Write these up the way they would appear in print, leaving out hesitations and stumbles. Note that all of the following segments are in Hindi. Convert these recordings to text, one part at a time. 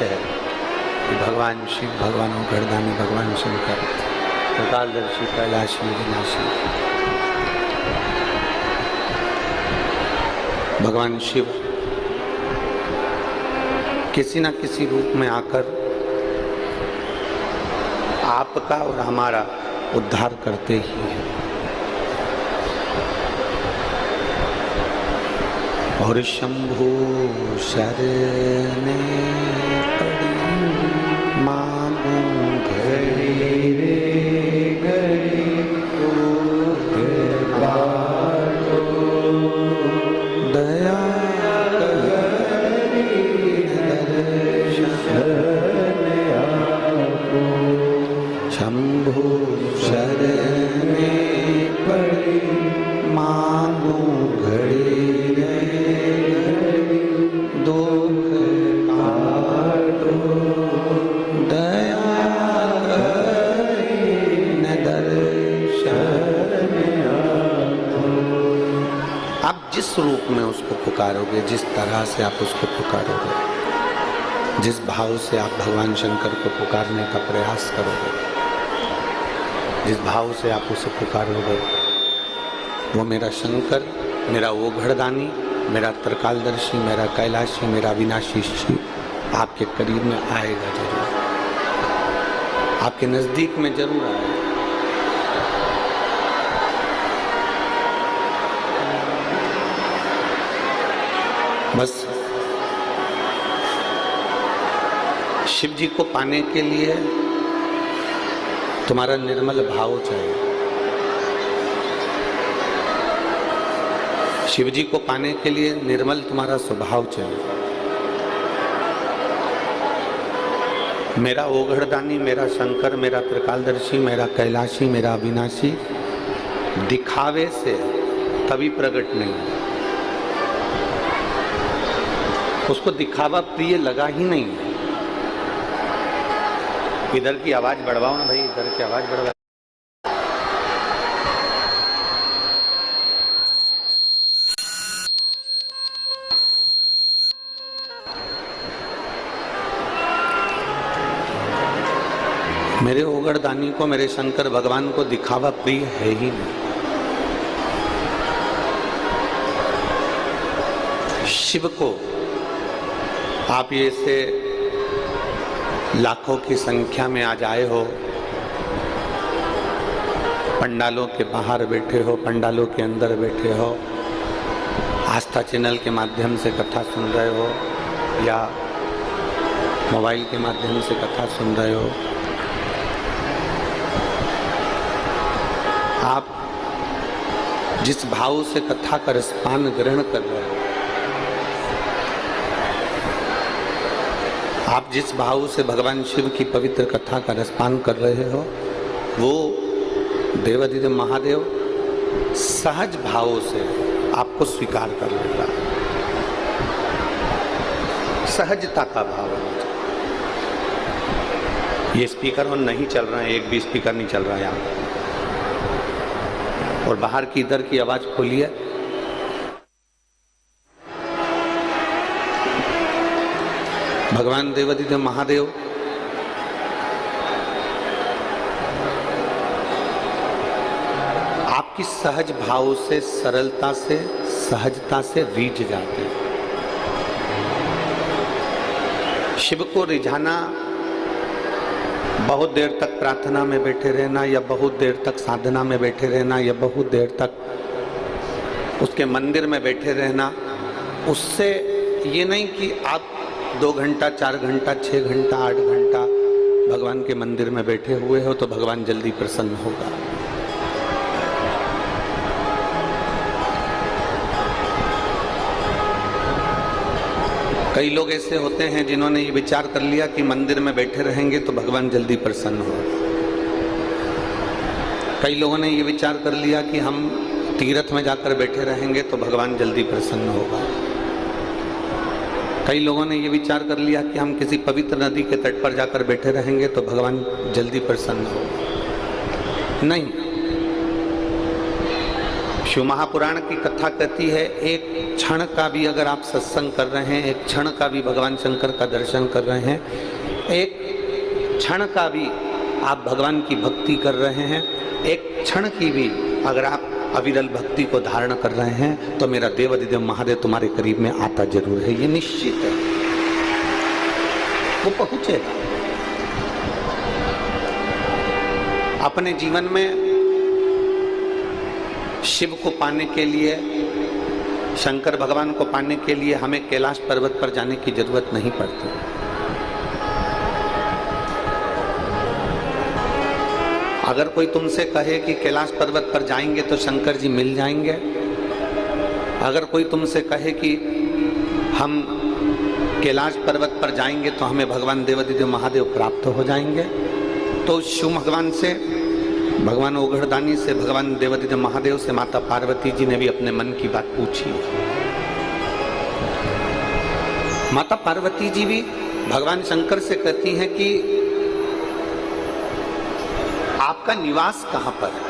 सत्य है कि भगवान शिव, भगवान गर्दानी, भगवान शंकर, त्रिकालदर्शी, कैलाशी, विनाशी, भगवान शिव किसी न किसी रूप में आकर आपका और हमारा उद्धार करते ही हैं। और शंभु शरणे पड़ी मांगू घड़ी रे घड़ी तो दया शंभु शरणे पड़ी मांगू घड़ी रे दुख काटो दया न दर्शन आपको। आप जिस रूप में उसको पुकारोगे, जिस तरह से आप उसको पुकारोगे, जिस भाव से आप भगवान शंकर को पुकारने का प्रयास करोगे, जिस भाव से आप उसे पुकारोगे, वो मेरा शंकर, मेरा वो घड़दानी, मेरा त्रिकालदर्शी, मेरा कैलाशी, मेरा विनाशी शिव आपके करीब में आएगा जरूर, आपके नजदीक में जरूर आएगा। बस शिव जी को पाने के लिए तुम्हारा निर्मल भाव चाहिए। शिव जी को पाने के लिए निर्मल तुम्हारा स्वभाव चाहिए। मेरा ओघड़दानी, मेरा शंकर, मेरा त्रिकालदर्शी, मेरा कैलाशी, मेरा अविनाशी दिखावे से कभी प्रकट नहीं, उसको दिखावा प्रिय लगा ही नहीं। इधर की आवाज बढ़वाओ ना भाई, इधर की आवाज बढ़वाओ। मेरे ओगड़दानी को, मेरे शंकर भगवान को दिखावा प्रिय है ही नहीं। शिव को आप ये से लाखों की संख्या में आज आए हो, पंडालों के बाहर बैठे हो, पंडालों के अंदर बैठे हो, आस्था चैनल के माध्यम से कथा सुन रहे हो या मोबाइल के माध्यम से कथा सुन रहे हो, आप जिस भाव से कथा का रसपान ग्रहण कर रहे हो, आप जिस भाव से भगवान शिव की पवित्र कथा का रसपान कर रहे हो, वो देवाधिदेव महादेव सहज भाव से आपको स्वीकार कर लेगा। सहजता का भाव है। ये स्पीकर ऑन नहीं चल रहा है, एक भी स्पीकर नहीं चल रहा है यहाँ, और बाहर की इधर की आवाज खोलिए। भगवान देवाधिदेव महादेव आपकी सहज भाव से, सरलता से, सहजता से रीझ जाते हैं। शिव को रिझाना, बहुत देर तक प्रार्थना में बैठे रहना, या बहुत देर तक साधना में बैठे रहना, या बहुत देर तक उसके मंदिर में बैठे रहना, उससे ये नहीं कि आप 2 घंटा, 4 घंटा, 6 घंटा, 8 घंटा भगवान के मंदिर में बैठे हुए हो तो भगवान जल्दी प्रसन्न होगा। कई लोग ऐसे होते हैं जिन्होंने ये विचार कर लिया कि मंदिर में बैठे रहेंगे तो भगवान जल्दी प्रसन्न होगा। कई लोगों ने ये विचार कर लिया कि हम तीर्थ में जाकर बैठे रहेंगे तो भगवान जल्दी प्रसन्न होगा। कई लोगों ने ये विचार कर लिया कि हम किसी पवित्र नदी के तट पर जाकर बैठे रहेंगे तो भगवान जल्दी प्रसन्न होगा। नहीं, शिव महापुराण की कथा कहती है, एक क्षण का भी अगर आप सत्संग कर रहे हैं, एक क्षण का भी भगवान शंकर का दर्शन कर रहे हैं, एक क्षण का भी आप भगवान की भक्ति कर रहे हैं, एक क्षण की भी अगर आप अविरल भक्ति को धारण कर रहे हैं, तो मेरा देवाधिदेव महादेव तुम्हारे करीब में आता जरूर है। ये निश्चित है, वो पहुंचेगा। अपने जीवन में शिव को पाने के लिए, शंकर भगवान को पाने के लिए हमें कैलाश पर्वत पर जाने की जरूरत नहीं पड़ती। अगर कोई तुमसे कहे कि कैलाश पर्वत पर जाएंगे तो शंकर जी मिल जाएंगे, अगर कोई तुमसे कहे कि हम कैलाश पर्वत पर जाएंगे तो हमें भगवान देवाधिदेव महादेव प्राप्त हो जाएंगे, तो शिव भगवान से, भगवान ओघड़दानी से, भगवान देवाधिदेव महादेव से माता पार्वती जी ने भी अपने मन की बात पूछी। माता पार्वती जी भी भगवान शंकर से कहती हैं कि आपका निवास कहां पर है,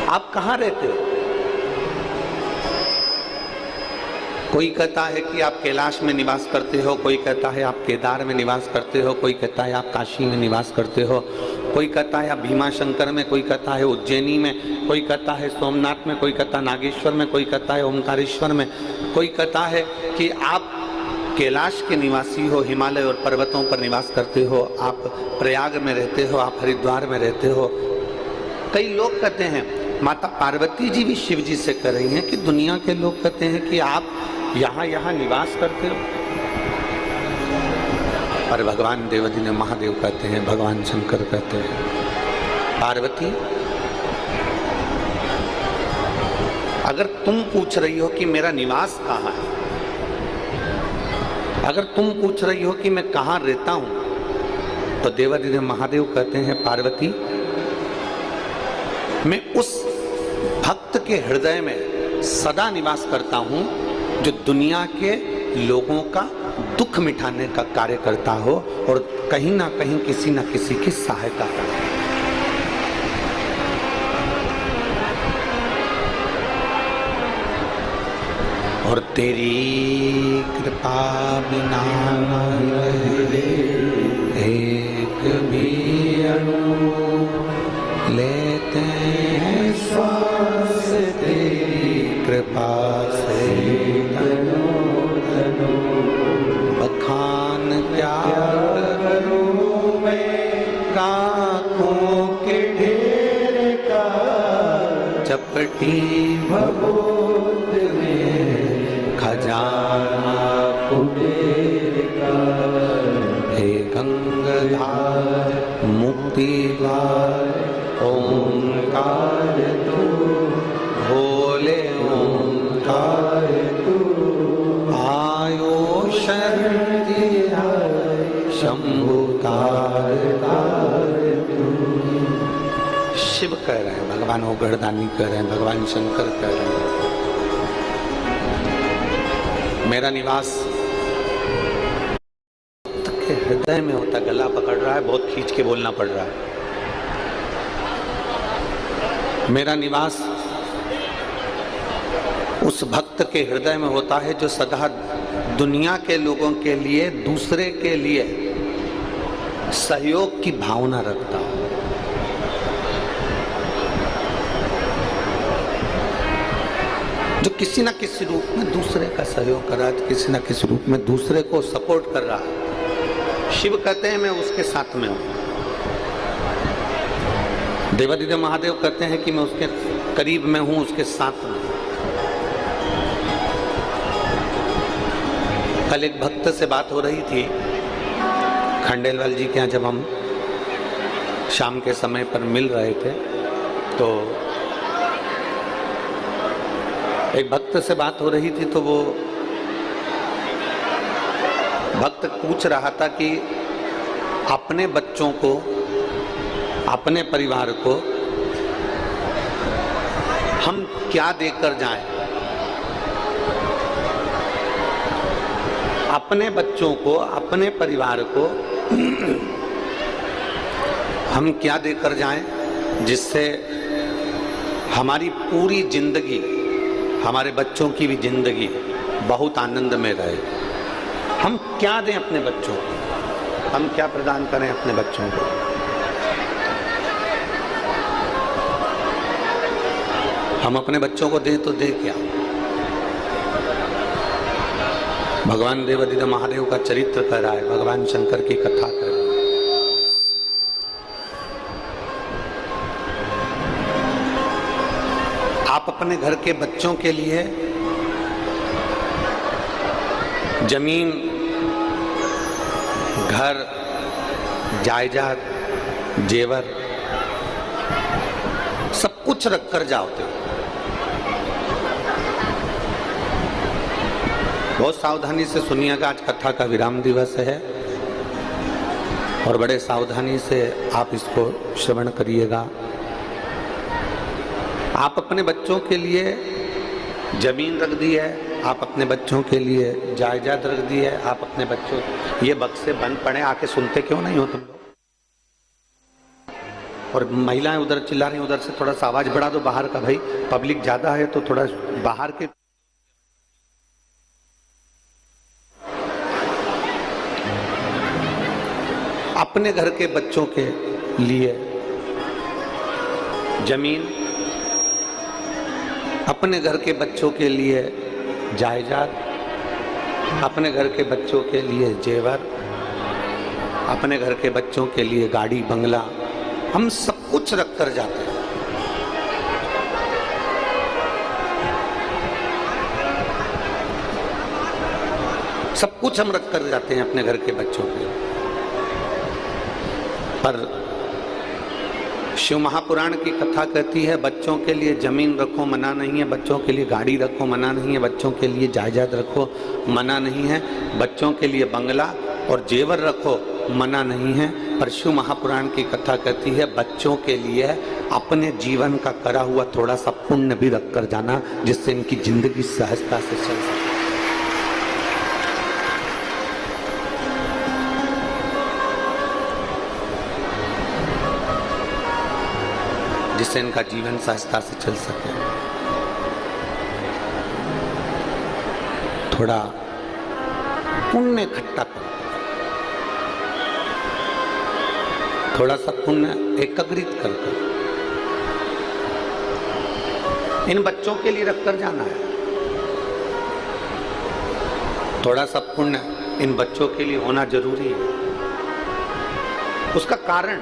आप कहां रहते हो? कोई कहता है कि आप कैलाश में निवास करते हो, कोई कहता है आप केदार में निवास करते हो, कोई कहता है आप काशी में निवास करते हो, कोई कहता है आप भीमाशंकर में, कोई कहता है उज्जैनी में, कोई कहता है सोमनाथ में, कोई कहता है नागेश्वर में, कोई कहता है ओमकारेश्वर में, कोई कहता है कि आप कैलाश के निवासी हो, हिमालय और पर्वतों पर निवास करते हो, आप प्रयाग में रहते हो, आप हरिद्वार में रहते हो। कई लोग कहते हैं, माता पार्वती जी भी शिव जी से कह रही हैं कि दुनिया के लोग कहते हैं कि आप यहाँ निवास करते हो, और भगवान देवाधिदेव महादेव कहते हैं, भगवान शंकर कहते हैं, पार्वती अगर तुम पूछ रही हो कि मेरा निवास कहाँ है, अगर तुम पूछ रही हो कि मैं कहाँ रहता हूं, तो देवाधिदेव महादेव कहते हैं, पार्वती मैं उस भक्त के हृदय में सदा निवास करता हूं जो दुनिया के लोगों का दुख मिटाने का कार्य करता हो और कहीं ना कहीं किसी ना किसी की सहायता करता हो। और तेरी कृपा बिना एक भी अणु लेते हैं श्वास, तेरी कृपा से बखान क्या करूं मैं, राखों के ढेर का चपटी भभूत में खजाना कुबेर का। हे गंगाधार मुक्तिवार ओंकार तू, भोले ओंकार तू, आयो शरण दिया शंभुकार तू। शिव कह रहे हैं, भगवान ओघड़दानी कह रहे हैं, भगवान शंकर कह रहे हैं, मेरा निवास के हृदय में होता। गला पकड़ रहा है, बहुत खींच के बोलना पड़ रहा है। मेरा निवास उस भक्त के हृदय में होता है जो सदा दुनिया के लोगों के लिए, दूसरे के लिए सहयोग की भावना रखता हो। जो किसी न किसी रूप में दूसरे का सहयोग कर रहा है, किसी न किसी रूप में दूसरे को सपोर्ट कर रहा है। शिव कहते हैं मैं उसके साथ में हूं। देवाधिदेव महादेव कहते हैं कि मैं उसके करीब में हूं, उसके साथ में। कल एक भक्त से बात हो रही थी खंडेलवाल जी के यहाँ, जब हम शाम के समय पर मिल रहे थे, तो एक भक्त से बात हो रही थी, तो वो भक्त पूछ रहा था कि अपने बच्चों को, अपने परिवार को हम क्या देकर जाएं, अपने बच्चों को, अपने परिवार को हम क्या देकर जाएं जिससे हमारी पूरी जिंदगी, हमारे बच्चों की भी जिंदगी बहुत आनंद में रहे। हम क्या दें अपने बच्चों को, हम क्या प्रदान करें अपने बच्चों को? हम अपने बच्चों को दें तो दे क्या? भगवान देवादिदेव महादेव का चरित्र कर रहा है, भगवान शंकर की कथा कर रहा है। आप अपने घर के बच्चों के लिए जमीन, घर, जायदाद, जेवर सब कुछ रख कर जाओगे। बहुत सावधानी से सुनिएगा, आज कथा का विराम दिवस है और बड़े सावधानी से आप इसको श्रवण करिएगा। आप अपने बच्चों के लिए जमीन रख दी है, आप अपने बच्चों के लिए जायदाद रख दी है, आप अपने बच्चों, ये बक्से बंद पड़े, आके सुनते क्यों नहीं हो तुम लोग? और महिलाएं उधर चिल्ला रही, उधर से थोड़ा सा आवाज बढ़ा दो बाहर का भाई, पब्लिक ज्यादा है तो थोड़ा बाहर के। अपने घर के बच्चों के लिए जमीन, अपने घर के बच्चों के लिए जायदाद, अपने घर के बच्चों के लिए जेवर, अपने घर के बच्चों के लिए गाड़ी बंगला, हम सब कुछ रख कर जाते हैं। सब कुछ हम रख कर जाते हैं अपने घर के बच्चों के। पर शिव महापुराण की कथा कहती है बच्चों के लिए जमीन रखो मना नहीं है, बच्चों के लिए गाड़ी रखो मना नहीं है, बच्चों के लिए जायदाद रखो मना नहीं है, बच्चों के लिए बंगला और जेवर रखो मना नहीं है। पर शिव महापुराण की कथा कहती है बच्चों के लिए अपने जीवन का करा हुआ थोड़ा सा पुण्य भी रख कर जाना, जिससे इनकी जिंदगी सहजता से चल सके। जिससे इनका जीवन सहजता से चल सके। थोड़ा पुण्य इकट्ठा कर, थोड़ा सा पुण्य एकत्रित कर इन बच्चों के लिए रखकर जाना है। थोड़ा सा पुण्य इन बच्चों के लिए होना जरूरी है। उसका कारण,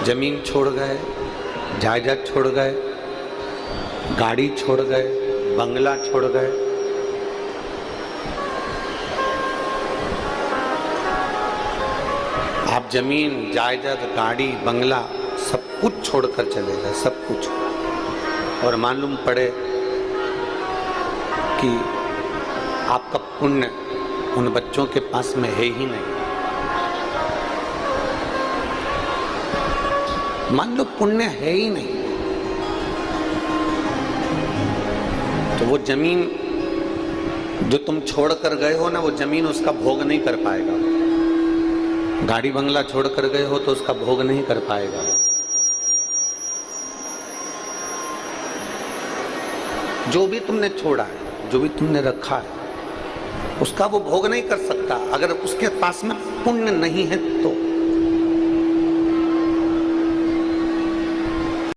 जमीन छोड़ गए, जायदाद छोड़ गए, गाड़ी छोड़ गए, बंगला छोड़ गए, आप जमीन, जायदाद, गाड़ी, बंगला सब कुछ छोड़कर चले गए, सब कुछ। और मालूम पड़े कि आपका पुण्य उन बच्चों के पास में है ही नहीं। मान लो पुण्य है ही नहीं, तो वो जमीन जो तुम छोड़ कर गए हो ना, वो जमीन उसका भोग नहीं कर पाएगा। गाड़ी बंगला छोड़ कर गए हो तो उसका भोग नहीं कर पाएगा। जो भी तुमने छोड़ा है, जो भी तुमने रखा है, उसका वो भोग नहीं कर सकता अगर उसके पास में पुण्य नहीं है तो।